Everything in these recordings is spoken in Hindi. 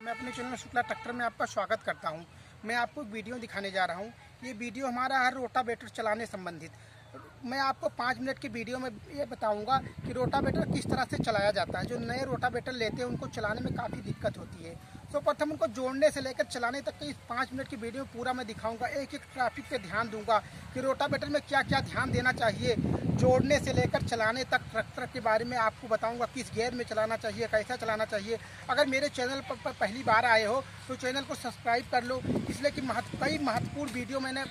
मैं अपने चैनल शुक्ला ट्रैक्टर में आपका स्वागत करता हूं। मैं आपको वीडियो दिखाने जा रहा हूं। ये वीडियो हमारा है रोटावेटर चलाने संबंधित। मैं आपको 5 मिनट की वीडियो में ये बताऊंगा कि रोटावेटर किस तरह से चलाया जाता है। जो नए रोटावेटर लेते हैं उनको चलाने में काफ़ी दिक्कत होती है। तो प्रथम उनको जोड़ने से लेकर चलाने तक की इस 5 मिनट की वीडियो में पूरा मैं दिखाऊंगा। एक एक ट्रैफिक पे ध्यान दूंगा कि रोटावेटर में क्या क्या ध्यान देना चाहिए। जोड़ने से लेकर चलाने तक ट्रैक्टर के बारे में आपको बताऊंगा, किस गियर में चलाना चाहिए, कैसा चलाना चाहिए। अगर मेरे चैनल पर पहली बार आए हो तो चैनल को सब्सक्राइब कर लो, इसलिए कि कई महत्वपूर्ण वीडियो मैंने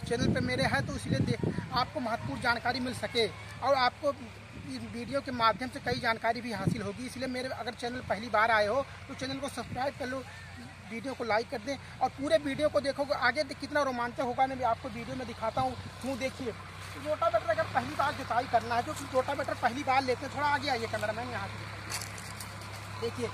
चैनल पे मेरे है, तो इसलिए आपको महत्वपूर्ण जानकारी मिल सके और आपको इस वीडियो के माध्यम से कई जानकारी भी हासिल होगी। इसलिए मेरे अगर चैनल पहली बार आए हो तो चैनल को सब्सक्राइब कर लो, वीडियो को लाइक कर दें और पूरे वीडियो को देखोगे। आगे कितना रोमांचक होगा मैं आपको वीडियो में दिखाता हूँ। देखिए, रोटावेटर अगर पहली बार जुताई करना है, जो रोटावेटर पहली बार लेते हैं, थोड़ा आगे आइए कैमरामैन, यहाँ से देखिए,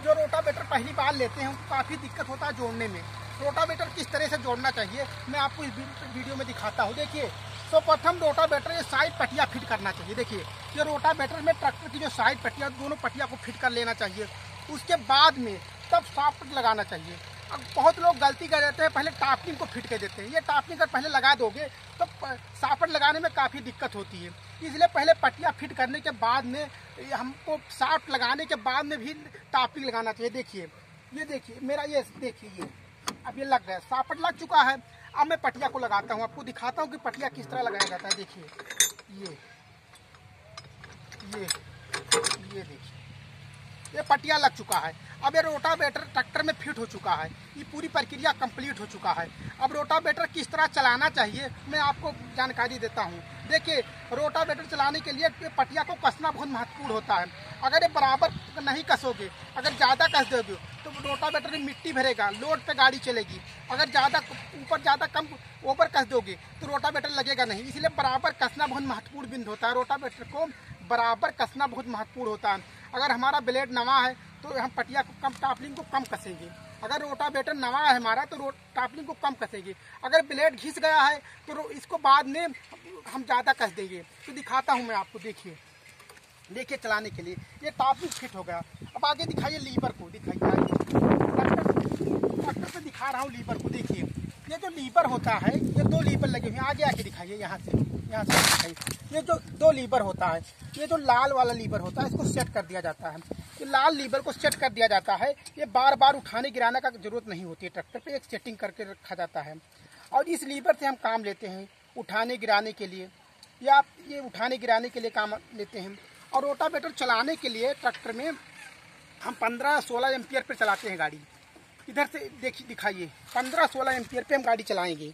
जो रोटावेटर पहली बार लेते हैं काफ़ी दिक्कत होता है जोड़ने में। रोटावेटर किस तरह से जोड़ना चाहिए मैं आपको इस वीडियो में दिखाता हूँ। देखिए, तो प्रथम रोटावेटर ये साइड पट्टियाँ फिट करना चाहिए। देखिए, ये रोटावेटर में ट्रैक्टर की जो साइड पट्टियाँ, दोनों पट्टियाँ को फिट कर लेना चाहिए। उसके बाद में तब सॉफ्ट लगाना चाहिए। अब बहुत लोग गलती कर देते हैं, पहले टापनिंग को फिट कर देते हैं। ये टापनिंग अगर पहले लगा दोगे तो साफट लगाने में काफ़ी दिक्कत होती है। इसलिए पहले पट्टियाँ फिट करने के बाद में हमको साफ्ट लगाने के बाद में भी टापनिंग लगाना चाहिए। देखिए, ये देखिए मेरा, ये देखिए, ये अब ये लग गया, साफट लग चुका है। अब मैं पटिया को लगाता हूँ, आपको दिखाता हूँ कि पटिया किस तरह लगाया जाता है। देखिए, ये देखिए, ये पटिया लग चुका है। अब ये रोटावेटर ट्रैक्टर में फिट हो चुका है। ये पूरी प्रक्रिया कंप्लीट हो चुका है। अब रोटावेटर किस तरह चलाना चाहिए मैं आपको जानकारी देता हूँ। देखिए, रोटावेटर चलाने के लिए पटिया को कसना बहुत महत्वपूर्ण होता है। अगर ये बराबर नहीं कसोगे, अगर ज़्यादा कस दोगे तो रोटावेटर में मिट्टी भरेगा, लोड पे गाड़ी चलेगी। अगर ज़्यादा ऊपर ज़्यादा कम ओवर कस दोगे तो रोटावेटर लगेगा नहीं। इसलिए बराबर कसना बहुत महत्वपूर्ण बिंदु होता है। रोटावेटर को बराबर कसना बहुत महत्वपूर्ण होता है। अगर हमारा ब्लेड नवा है तो हम पटिया को कम, टापलिंग को कम कसेंगे। अगर रोटावेटर नवा है हमारा तो टापलिंग को कम कसेंगे। अगर ब्लेड घिस गया है तो इसको बाद में हम ज़्यादा कस देंगे। तो दिखाता हूँ मैं आपको। देखिए चलाने के लिए ये टापलिंग फिट हो गया। अब आगे दिखाइए लीवर को, दिखाइए ट्रैक्टर पे दिखा रहा हूँ लीवर को। देखिए, ये जो लीवर होता है, ये 2 लीवर लगे हुए हैं। आगे आके दिखाइए, यहाँ से दिखाइए। ये जो 2 लीवर होता है, ये जो लाल वाला लीवर होता है, इसको सेट कर दिया जाता है। ये लाल लीवर को सेट कर दिया जाता है। ये बार बार उठाने गिराने का जरूरत नहीं होती है। ट्रैक्टर पे एक सेटिंग करके रखा जाता है और इस लीवर से हम काम लेते हैं उठाने गिराने के लिए, या ये उठाने गिराने के लिए काम लेते हैं। और रोटावेटर चलाने के लिए ट्रैक्टर में हम 15-16 एम्पियर पे चलाते हैं गाड़ी। इधर से देखिए, दिखाइए, 15-16 एम्पियर पे हम गाड़ी चलाएंगे।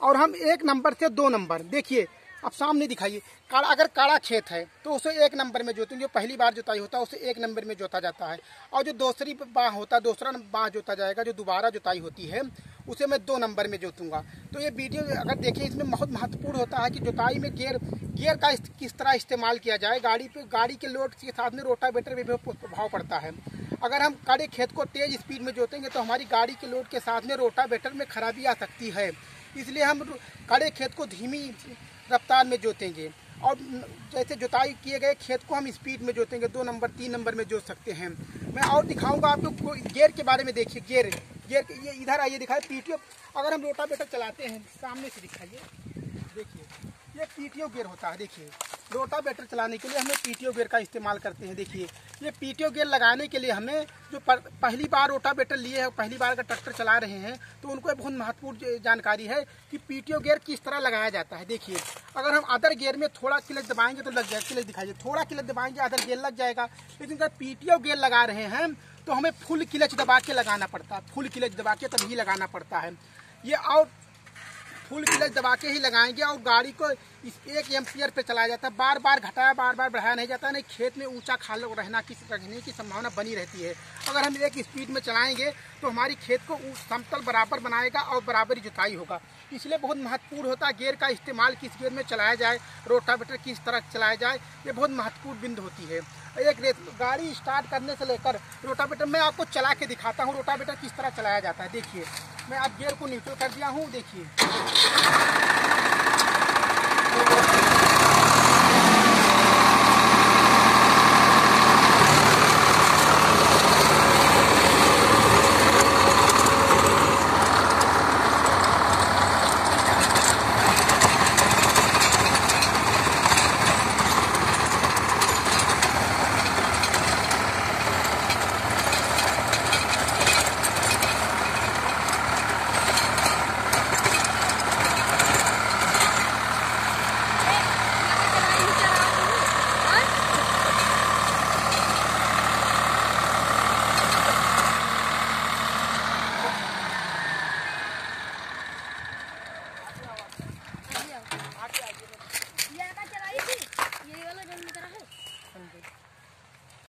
और हम 1 नंबर से 2 नंबर, देखिए अब सामने दिखाइए, अगर काड़ा खेत है तो उसे 1 नंबर में जोतेंगे। जो पहली बार जोताई होता है उसे 1 नंबर में जोता जाता है। और जो दूसरी बाह होता है, दूसरा बाह जोता जाएगा, जो दोबारा जोताई होती है उसे मैं 2 नंबर में जोतूंगा। तो ये वीडियो अगर देखें, इसमें बहुत महत्वपूर्ण होता है कि जोताई में गियर का किस तरह इस्तेमाल किया जाए। गाड़ी के लोड के साथ में रोटावेटर में भी प्रभाव पड़ता है। अगर हम कड़े खेत को तेज स्पीड में जोतेंगे तो हमारी गाड़ी के लोड के साथ में रोटावेटर में खराबी आ सकती है। इसलिए हम कड़े खेत को धीमी रफ्तार में जोतेंगे और जैसे जुताई किए गए खेत को हम स्पीड में जोतेंगे। 2 नंबर 3 नंबर में जोत सकते हैं। मैं और दिखाऊंगा आपको गियर के बारे में। देखिए, गियर ये इधर आइए, दिखाए पीटीओ। अगर हम रोटावेटर चलाते हैं, सामने से दिखाइए, देखिए ये पीटीओ गियर होता है। देखिए, रोटावेटर चलाने के लिए हमें पीटीओ गियर का इस्तेमाल करते हैं। देखिए, ये पीटीओ गियर लगाने के लिए हमें जो पहली बार रोटावेटर लिए हैं, पहली बार का ट्रैक्टर चला रहे हैं, तो उनको बहुत महत्वपूर्ण जानकारी है कि पीटीओ गियर किस तरह लगाया जाता है। देखिए, अगर हम अदर गियर में थोड़ा क्लच दबाएंगे तो लग जाएगा। क्लच दिखाइए, थोड़ा क्लच दबाएंगे अदर गियर लग जाएगा। लेकिन अगर पीटीओ गियर लगा रहे हैं तो हमें फुल क्लच दबा के लगाना पड़ता है। फुल क्लच दबा के तभी लगाना पड़ता है ये। और फुल क्लच दबा के ही लगाएंगे और गाड़ी को 1 एम्पियर पे चलाया जाता है। बार बार घटाया, बार बार बढ़ाया नहीं जाता। नहीं, खेत में ऊंचा खाल रहने की संभावना बनी रहती है। अगर हम 1 स्पीड में चलाएंगे तो हमारी खेत को समतल बराबर बनाएगा और बराबर जुताई होगा। इसलिए बहुत महत्वपूर्ण होता है गियर का इस्तेमाल, किस गियर में चलाया जाए, रोटावेटर किस तरह चलाया जाए, ये बहुत महत्वपूर्ण बिंदु होती है। एक गाड़ी स्टार्ट करने से लेकर रोटावेटर मैं आपको चला के दिखाता हूँ रोटावेटर किस तरह चलाया जाता है। देखिए, मैं अब गियर को न्यूट्रल कर दिया हूँ। देखिए